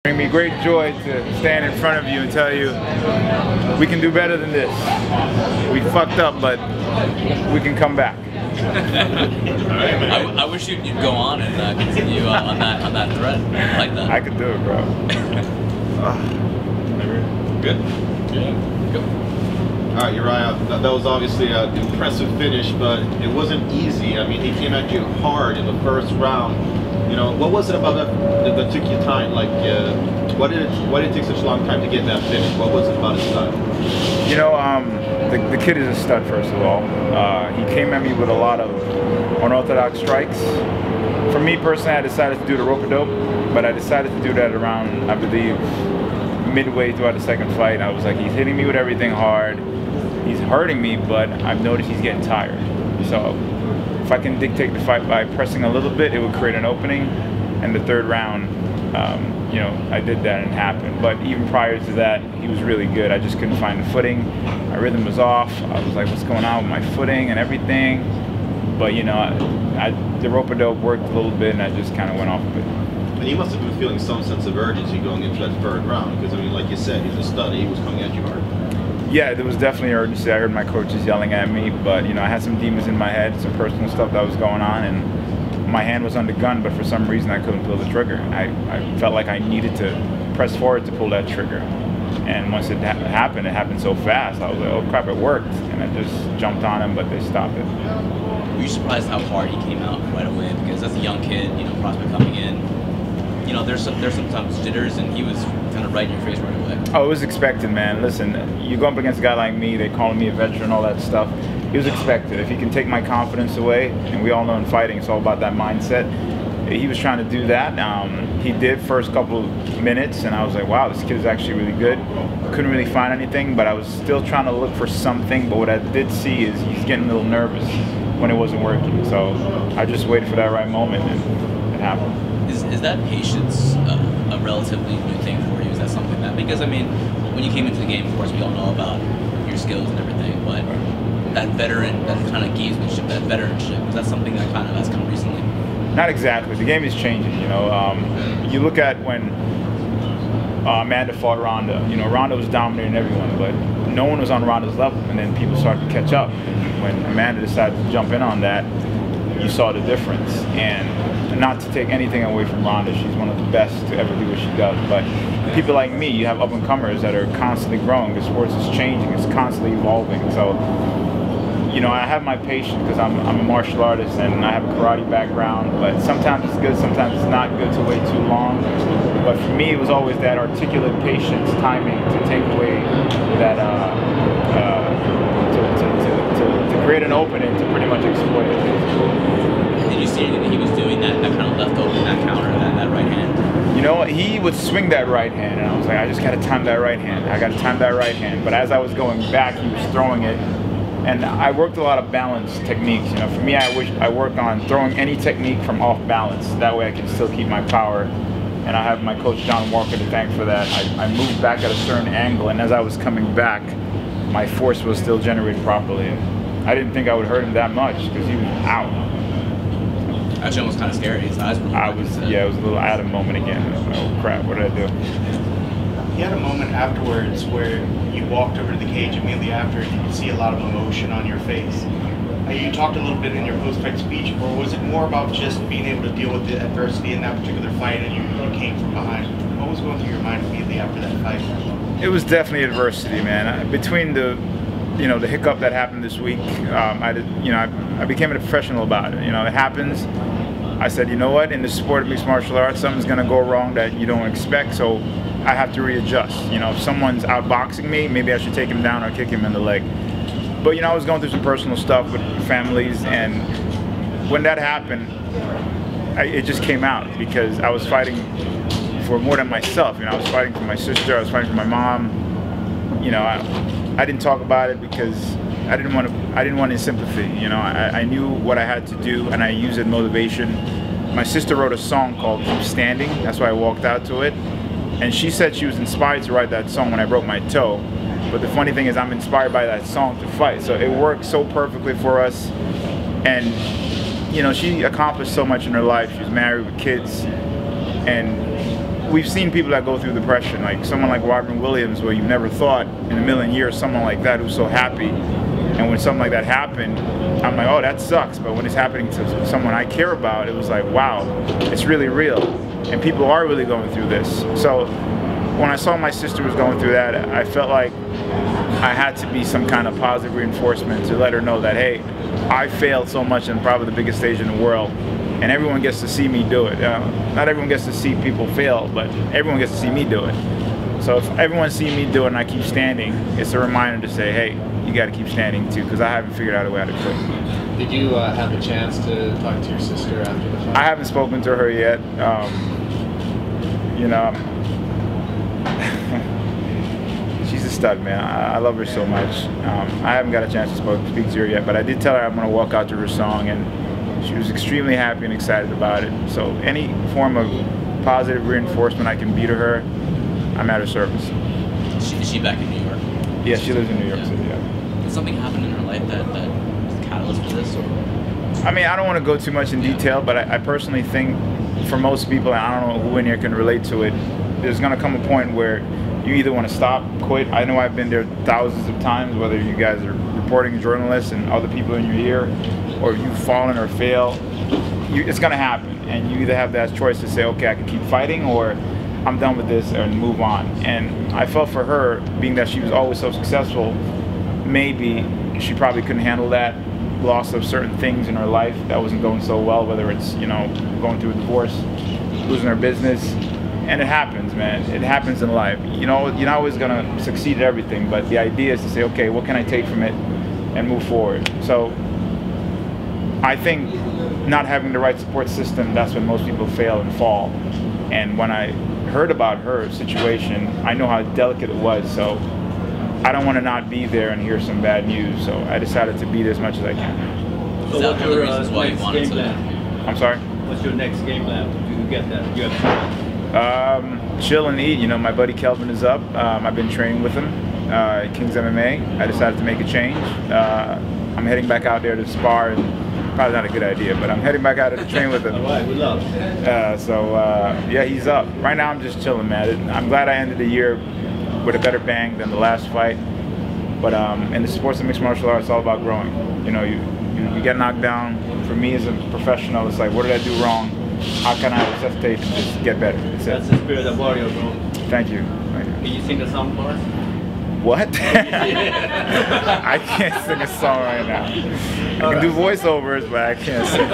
Bring me great joy to stand in front of you and tell you we can do better than this. We fucked up, but we can come back. I wish you'd go on and continue on that thread. I like that. I could do it, bro. Good? Yeah. Go. All right, Uriah, that was obviously an impressive finish, but it wasn't easy. I mean, he came at you hard in the first round. You know, what was it about that took you time? Like, why did it take such a long time to get that finish? What was it about his style? You know, the kid is a stud, first of all. He came at me with a lot of unorthodox strikes. For me personally, I decided to do the rope-a-dope, but I decided to do that around, I believe, midway throughout the second fight. I was like, he's hitting me with everything hard. He's hurting me, but I've noticed he's getting tired. So if I can dictate the fight by pressing a little bit, it would create an opening. And the third round, you know, I did that and it happened. But even prior to that, he was really good. I just couldn't find the footing. My rhythm was off. I was like, what's going on with my footing and everything? But, you know, the rope-a-dope worked a little bit, and I just kind of went off of it. And you must have been feeling some sense of urgency going into that third round, because, I mean, like you said, he's a stud. He was coming at you hard. Yeah, there was definitely urgency. I heard my coaches yelling at me, but, you know, I had some demons in my head, some personal stuff that was going on, and my hand was on the gun, but for some reason I couldn't pull the trigger. I felt like I needed to press forward to pull that trigger. And once it happened so fast. I was like, oh crap, it worked. And I just jumped on him, but they stopped it. Were you surprised how hard he came out right away? Because as a young kid, you know, prospect coming in, you know, there's sometimes jitters, and he was kind of right in your face right away. Oh, it was expected, man. Listen, you go up against a guy like me, they call me a veteran, all that stuff. It was expected. If he can take my confidence away, and we all know in fighting, it's all about that mindset. He was trying to do that. He did first couple of minutes, and I was like, wow, this kid is actually really good. Couldn't really find anything, but I was still trying to look for something. But what I did see is he's getting a little nervous when it wasn't working. So I just waited for that right moment, and it happened. Is that patience a relatively new thing for you? Is that something that, because I mean, when you came into the game, of course, we all know about your skills and everything, but that veteran, that kind of gamesmanship, that veteranship, is that something that has come recently? Not exactly. The game is changing, you know. You look at when Amanda fought Ronda. You know, Ronda was dominating everyone, but no one was on Ronda's level, and then people started to catch up. And when Amanda decided to jump in on that, you saw the difference. And not to take anything away from Ronda, she's one of the best to ever do what she does. But people like me, you have up-and-comers that are constantly growing. The sports is changing. It's constantly evolving. So, you know, I have my patience because I'm a martial artist and I have a karate background, but sometimes it's good, sometimes it's not good to wait too long. But for me, it was always that articulate patience, timing to take away that, to create an opening to pretty much exploit it. Did you see anything that he was doing that kind of left open, that counter, that right hand? You know, he would swing that right hand, and I was like, I just got to time that right hand. I got to time that right hand. But as I was going back, he was throwing it. And I worked a lot of balance techniques. You know, for me, I work on throwing any technique from off balance. That way I can still keep my power. And I have my coach John Walker to thank for that. I moved back at a certain angle, and as I was coming back, my force was still generated properly. And I didn't think I would hurt him that much because he was out. Actually, almost kind of scary. His eyes were yeah, it was a little out of moment again. I was like, oh crap, what did I do? You had a moment afterwards where you walked over to the cage immediately after, and you could see a lot of emotion on your face. You talked a little bit in your post-fight speech, or was it more about just being able to deal with the adversity in that particular fight, and you came from behind? What was going through your mind immediately after that fight? It was definitely adversity, man. Between the, you know, the hiccup that happened this week, I became a professional about it. You know, it happens. I said, you know what? In the sport of mixed martial arts, something's gonna go wrong that you don't expect. So I have to readjust. You know, if someone's outboxing me, maybe I should take him down or kick him in the leg. But, you know, I was going through some personal stuff with families, and when that happened, it just came out because I was fighting for more than myself. You know, I was fighting for my sister, I was fighting for my mom. You know, I didn't talk about it because I didn't want any sympathy. You know, I knew what I had to do, and I used it as motivation. My sister wrote a song called Keep Standing. That's why I walked out to it. And she said she was inspired to write that song when I broke my toe. But the funny thing is I'm inspired by that song to fight. So it worked so perfectly for us. And, you know, she accomplished so much in her life. She's married with kids. And we've seen people that go through depression, like someone like Robin Williams, where you never thought in a million years someone like that who's so happy. And when something like that happened, I'm like, oh, that sucks. But when it's happening to someone I care about, it was like, wow, it's really real. And people are really going through this. So when I saw my sister was going through that, I felt like I had to be some kind of positive reinforcement to let her know that, hey, I failed so much in probably the biggest stage in the world, and everyone gets to see me do it. Not everyone gets to see people fail, but everyone gets to see me do it. So if everyone sees me do it and I keep standing, it's a reminder to say, hey, you got to keep standing too, because I haven't figured out a way how to quit. Did you have a chance to talk to your sister after the fight? I haven't spoken to her yet. You know, she's a stud, man. I love her so much. I haven't got a chance to speak to her yet, but I did tell her I'm going to walk out to her song, and she was extremely happy and excited about it. So any form of positive reinforcement I can be to her, I'm at her service. Is she back in New York? Yeah, she lives in New York City, yeah. Did something happen in her life that was the catalyst for this? Or? I mean, I don't want to go too much in detail, but I personally think for most people, and I don't know who in here can relate to it, there's going to come a point where you either want to stop, quit. I know I've been there thousands of times, whether you guys are reporting journalists and other people in your ear, or you've fallen or failed. It's going to happen, and you either have that choice to say, okay, I can keep fighting, or I'm done with this and move on. And I felt for her, being that she was always so successful, maybe she probably couldn't handle that loss of certain things in her life that wasn't going so well, whether it's, you know, going through a divorce, losing her business. And it happens, man. It happens in life. You know, you're not always gonna succeed at everything, but the idea is to say, okay, what can I take from it and move forward? So I think not having the right support system, that's when most people fail and fall. And when I heard about her situation, I know how delicate it was, so I don't want to not be there and hear some bad news, so I decided to be there as much as I can. So is that one of the reasons why you wanted to? I'm sorry? What's your next game plan to get that UFC? Chill and eat. You know, my buddy Kelvin is up. I've been training with him at King's MMA. I decided to make a change. I'm heading back out there to spar, and probably not a good idea, but I'm heading back out there to train with him. All right, good luck. Yeah, he's up. Right now I'm just chilling, man. I'm glad I ended the year with a better bang than the last fight. But in the sports of mixed martial arts, it's all about growing. You know, you get knocked down. For me as a professional, it's like, what did I do wrong? How can I resuscitate and just get better? That's the spirit of warrior, bro. Thank you. Can you sing the song for us? What? I can't sing a song right now. I can do voiceovers, but I can't sing.